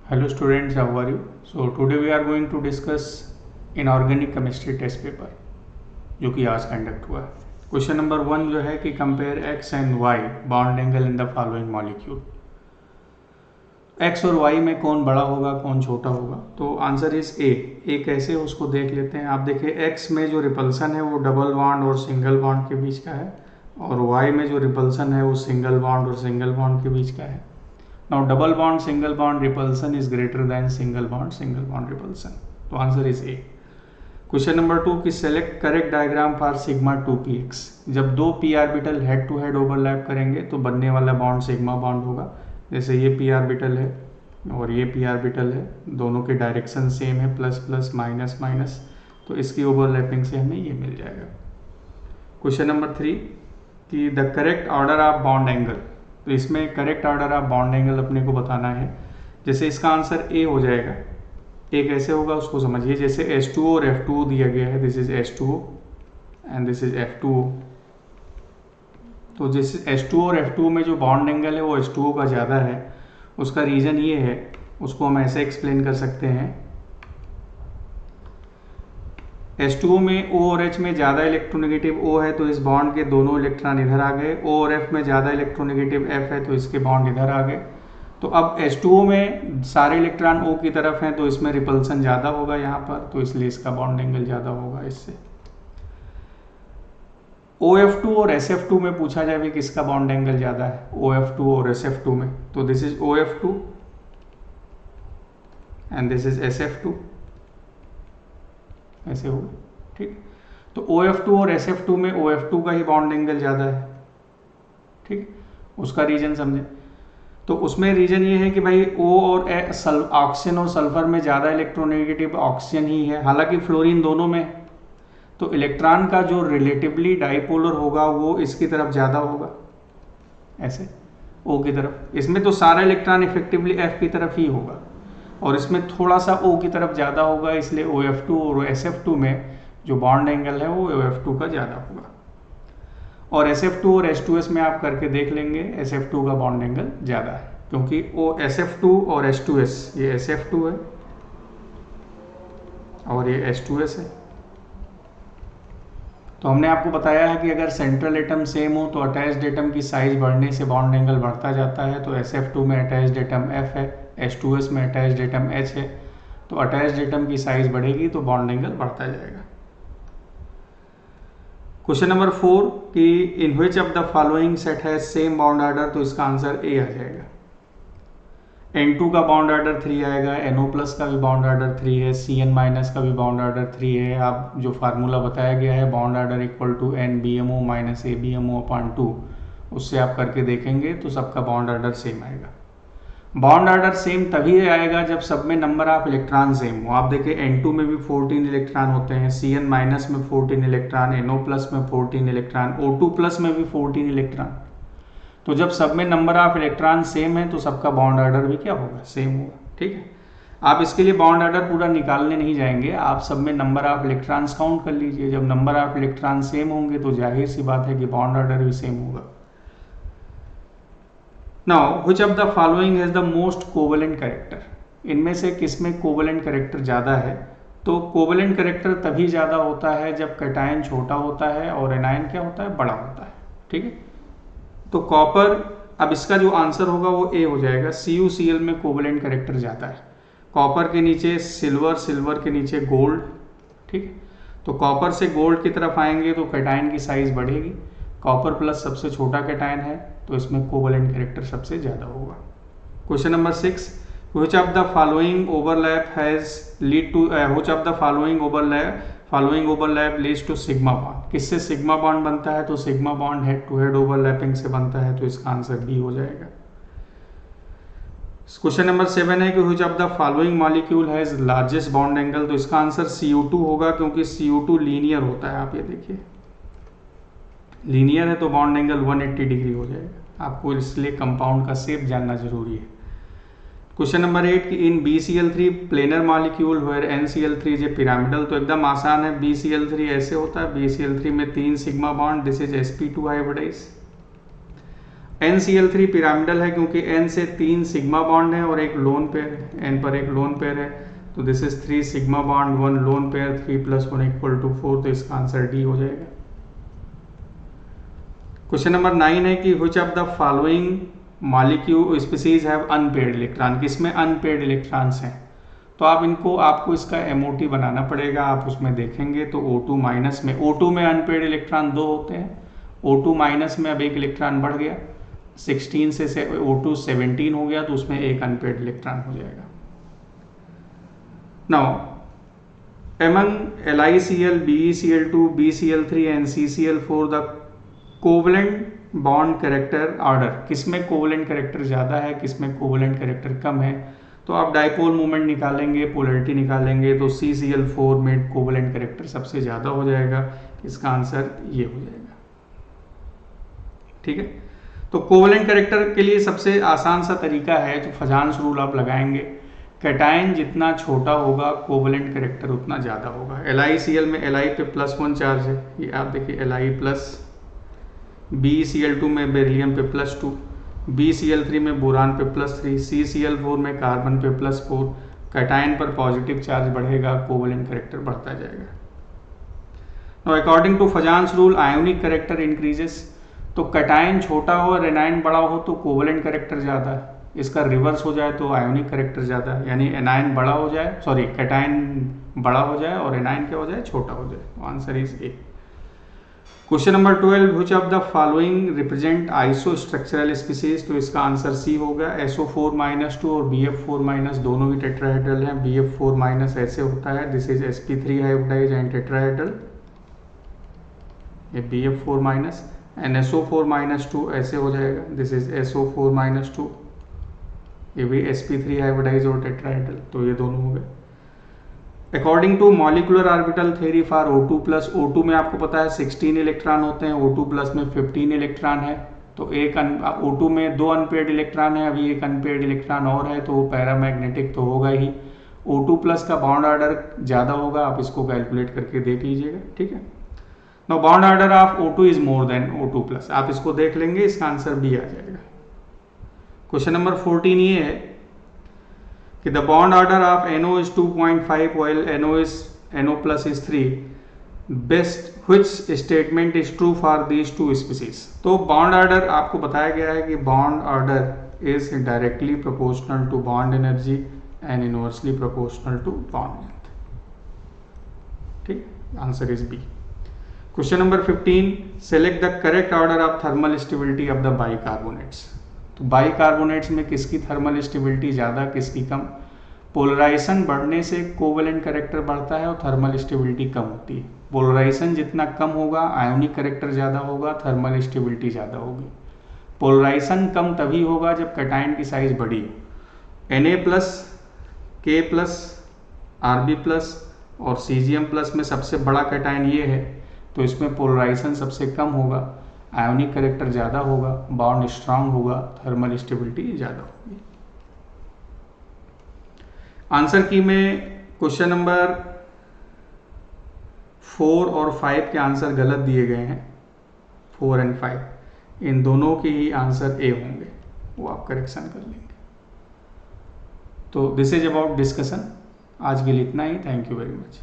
Hello students, how are you? So today we are going to discuss inorganic chemistry test paper जो कि आज conduct हुआ है। Question number 1 जो है कि compare x and y bond angle in the following molecule. x और y में कौन बड़ा होगा कौन छोटा होगा? तो आंसर इज ए कैसे उसको देख लेते हैं। आप देखिए x में जो रिपल्सन है वो डबल बॉन्ड और सिंगल बॉन्ड के बीच का है और y में जो रिपल्सन है वो सिंगल बॉन्ड और सिंगल बॉन्ड के बीच का है। Now double bond single bond repulsion is greater than single bond repulsion. तो answer is A. Question number 2 कि select correct diagram for sigma 2px। जब दो p orbital head to head overlap करेंगे तो बनने वाला बॉन्ड सिग्मा बॉन्ड होगा। जैसे ये p ऑर्बिटल है और ये p ऑर्बिटल है, दोनों के डायरेक्शन सेम है, प्लस प्लस माइनस माइनस, तो इसकी ओवरलैपिंग से हमें ये मिल जाएगा। क्वेश्चन नंबर 3 कि the correct order of bond angle. तो इसमें correct order of bond angle अपने को बताना है। जैसे इसका आंसर ए हो जाएगा। ए कैसे होगा उसको समझिए। जैसे H2O और F2O दिया गया है, this is H2O and this is F2O। तो जैसे H2O और F2O में जो बॉन्ड एंगल है वो H2O का ज़्यादा है। उसका रीज़न ये है, उसको हम ऐसे एक्सप्लेन कर सकते हैं। H2O में O और H में ज़्यादा इलेक्ट्रोनेगेटिव O है तो इस बॉन्ड के दोनों इलेक्ट्रॉन इधर आ गए। O और F में ज़्यादा इलेक्ट्रोनेगेटिव F है तो इसके बॉन्ड इधर आ गए। तो अब H2O में सारे इलेक्ट्रॉन O की तरफ हैं तो इसमें रिपल्सन ज़्यादा होगा यहाँ पर, तो इसलिए इसका बॉन्ड एंगल ज़्यादा होगा इससे। OF2 और SF2 में पूछा जाए किसका बॉन्ड एंगल ज़्यादा है, OF2 और SF2 में, तो this is OF2 and this is SF2, ऐसे होगा। ठीक, तो OF2 और SF2 में OF2 का ही बॉन्ड एंगल ज़्यादा है। ठीक, उसका रीजन समझे। तो उसमें रीजन ये है कि भाई O और ऑक्सीजन और सल्फर में ज़्यादा इलेक्ट्रोनेगेटिव ऑक्सीजन ही है, हालांकि फ्लोरीन दोनों में। तो इलेक्ट्रॉन का जो रिलेटिवली डाइपोलर होगा वो इसकी तरफ ज़्यादा होगा, ऐसे O की तरफ। इसमें तो सारा इलेक्ट्रॉन इफेक्टिवली F की तरफ ही होगा और इसमें थोड़ा सा O की तरफ ज़्यादा होगा, इसलिए OF2 और SF2 में जो बॉन्ड एंगल है वो OF2 का ज़्यादा होगा। और SF2 और H2S में आप करके देख लेंगे, SF2 का बॉन्ड एंगल ज़्यादा है क्योंकि SF2 और H2S, ये SF2 है और ये H2S है। तो हमने आपको बताया है कि अगर सेंट्रल एटम सेम हो तो अटैच्ड एटम की साइज बढ़ने से बॉन्ड एंगल बढ़ता जाता है। तो SF2 में अटैच्ड एटम F है, H2S में अटैच्ड एटम H है, तो अटैच्ड एटम की साइज बढ़ेगी तो बॉन्ड एंगल बढ़ता जाएगा। क्वेश्चन नंबर 4 कि in which of the following set है सेम बॉन्ड ऑर्डर, तो इसका आंसर ए आ जाएगा। N2 का बॉन्ड ऑर्डर 3 आएगा, NO प्लस का भी बॉन्ड ऑर्डर 3 है, CN माइनस का भी बॉन्ड ऑर्डर 3 है। आप जो फार्मूला बताया गया है bond order equal to NBMO minus ABMO upon 2, उससे आप करके देखेंगे तो सबका बॉन्ड ऑर्डर सेम आएगा। बॉन्ड ऑर्डर सेम तभी आएगा जब सब में नंबर ऑफ इलेक्ट्रॉन सेम हो। आप देखिए N2 में भी 14 इलेक्ट्रॉन होते हैं, CN माइनस में 14 इलेक्ट्रॉन, NO प्लस में 14 इलेक्ट्रॉन, O2 प्लस में भी 14 इलेक्ट्रॉन। तो जब सब में नंबर ऑफ इलेक्ट्रॉन सेम है तो सबका बॉन्ड ऑर्डर भी क्या होगा, सेम होगा। ठीक है, आप इसके लिए बॉन्ड ऑर्डर पूरा निकालने नहीं जाएंगे, आप सब में नंबर ऑफ इलेक्ट्रॉन्स काउंट कर लीजिए। जब नंबर ऑफ इलेक्ट्रॉन सेम होंगे तो जाहिर सी बात है कि बॉन्ड ऑर्डर भी सेम होगा। Now which of the following has the most covalent character. इनमें से किसमें कोवेलेंट कैरेक्टर ज़्यादा है? तो कोवेलेंट कैरेक्टर तभी ज़्यादा होता है जब कैटायन छोटा होता है और एनायन क्या होता है, बड़ा होता है। ठीक है, तो कॉपर, अब इसका जो आंसर होगा वो ए हो जाएगा। CuCl में कोवेलेंट कैरेक्टर ज़्यादा है। कॉपर के नीचे सिल्वर, सिल्वर के नीचे गोल्ड। ठीक, तो कॉपर से गोल्ड की तरफ आएंगे तो कैटायन की साइज बढ़ेगी। कॉपर प्लस सबसे छोटा कैटायन है तो इसमें कोवेलेंट कैरेक्टर सबसे ज़्यादा होगा। Question number 6 which of the following overlap has lead to which of the following overlap leads to sigma bond. किससे सिग्मा बॉन्ड बनता है? तो sigma bond head to head overlapping से बनता है, तो इसका आंसर बी हो जाएगा। क्वेश्चन नंबर 7 है कि which of the following molecule has largest bond angle, तो इसका आंसर CO2 होगा क्योंकि CO2 लीनियर होता है। आप ये देखिए लीनियर है तो बॉन्ड एंगल 180 डिग्री हो जाएगा। आपको इसलिए कंपाउंड का शेप जानना जरूरी है। क्वेश्चन नंबर 8 कि in BCl3 planar molecule where NCl3 is a pyramidal, तो एकदम आसान है। BCl3 ऐसे होता है, BCl3 में 3 sigma bond, this is sp2 hybridize. NCl3 pyramidal है क्योंकि N से 3 सिग्मा बॉन्ड है और एक लोन पेयर है, N पर एक लोन पेयर है, तो this is 3 sigma bond 1 lone pair, 3 + 1 = 4, तो इसका आंसर डी हो जाएगा। क्वेश्चन नंबर 9 है कि which of the following molecule species have unpaired electron, किसमें अनपेयर्ड इलेक्ट्रॉन्स हैं। तो आपको इसका MOT बनाना पड़ेगा, आप उसमें देखेंगे तो O2 माइनस में, O2 में अनपेयर्ड इलेक्ट्रॉन 2 होते हैं, O2 माइनस में अब एक इलेक्ट्रॉन बढ़ गया, 16 से O2 17 हो गया, तो उसमें एक अनपेयर्ड इलेक्ट्रॉन हो जाएगा। Now among LiCl, BeCl2, BCl3 and CCl4 the covalent bond character order, किसमें कोवलेंट कैरेक्टर ज़्यादा है, किसमें कोवलेंट कैरेक्टर कम है। तो आप डाइपोल मोमेंट निकालेंगे, पोलैरिटी निकालेंगे, तो CCl4 में कोवलेंट कैरेक्टर सबसे ज़्यादा हो जाएगा, इसका आंसर ये हो जाएगा। ठीक है, तो कोवलेंट कैरेक्टर के लिए सबसे आसान सा तरीका है, तो फजान्स रूल आप लगाएंगे, कैटायन जितना छोटा होगा कोवलेंट कैरेक्टर उतना ज़्यादा होगा। LiCl में Li पे +1 चार्ज है, ये आप देखिए Li+, BeCl2 में बेरिलियम पे +2, BCl3 में बोरान पे +3, CCl4 में कार्बन पे +4, कैटायन पर पॉजिटिव चार्ज बढ़ेगा, कोवलेंट कैरेक्टर बढ़ता जाएगा। Now according to Fajans rule ionic character increases, तो कैटायन छोटा हो और एनायन बड़ा हो तो कोवलेंट कैरेक्टर ज़्यादा है, इसका रिवर्स हो जाए तो आयोनिक कैरेक्टर ज़्यादा है, यानी एनायन बड़ा हो जाए, सॉरी कैटायन बड़ा हो जाए और एनायन क्या हो जाए, छोटा हो जाए, तो answer is A. Question number 12, which of the following represent isostructural species, तो इसका आंसर सी होगा। SO4-2 और BF4- दोनों ही टेट्राहेड्रल हैं, BF4- ऐसे होता है, this is sp3 hybridize and tetrahedral, ये BF4- एंड SO4-2 ऐसे हो जाएगा, दिस इज SO4-2, ये भी sp3 हाइब्रिडाइज और टेट्राहेड्रल, तो ये दोनों हो गए। According to molecular orbital theory for O2+, O2 में आपको पता है 16 इलेक्ट्रॉन होते हैं, O2+ में 15 इलेक्ट्रॉन है, तो एक O2 में 2 अनपेयर्ड इलेक्ट्रॉन है, अभी एक अनपेयर्ड इलेक्ट्रॉन और है, तो वो पैरामैग्नेटिक तो होगा ही। O2+ का बॉन्ड ऑर्डर ज़्यादा होगा, आप इसको कैलकुलेट करके देख लीजिएगा। ठीक है, now bond order of O2 is more than O2+, आप इसको देख लेंगे, इसका आंसर बी आ जाएगा। क्वेश्चन नंबर 14 ये है कि the bond order of NO is 2.5 while NO+ is 3, best which statement is true for these two species. तो बॉन्ड ऑर्डर आपको बताया गया है कि bond order is directly proportional to bond energy and inversely proportional to bond length. ठीक, answer is B. Question number 15, select the correct order of thermal stability of the bicarbonates. तो bicarbonates में किसकी thermal stability ज़्यादा, किसकी कम। Polarisation बढ़ने से covalent character बढ़ता है और थर्मल स्टेबिलिटी कम होती है। पोलराइजेशन जितना कम होगा आयोनिक कैरेक्टर ज़्यादा होगा, थर्मल स्टेबिलिटी ज़्यादा होगी। पोलराइजेशन कम तभी होगा जब कैटायन की साइज बड़ी हो। Na+, K+, Rb+ और Cgm+ में सबसे बड़ा कैटायन ये है, तो इसमें पोलराइजेशन सबसे कम होगा, आयोनिक कैरेक्टर ज़्यादा होगा, बॉन्ड स्ट्रांग होगा, थर्मल स्टेबिलिटी ज़्यादा होगी। आंसर की में क्वेश्चन नंबर 4 और 5 के आंसर गलत दिए गए हैं, 4 और 5, इन दोनों के ही आंसर ए होंगे, वो आप करेक्शन कर लेंगे। तो दिस इज अबाउट डिस्कशन, आज के लिए इतना ही, थैंक यू वेरी मच।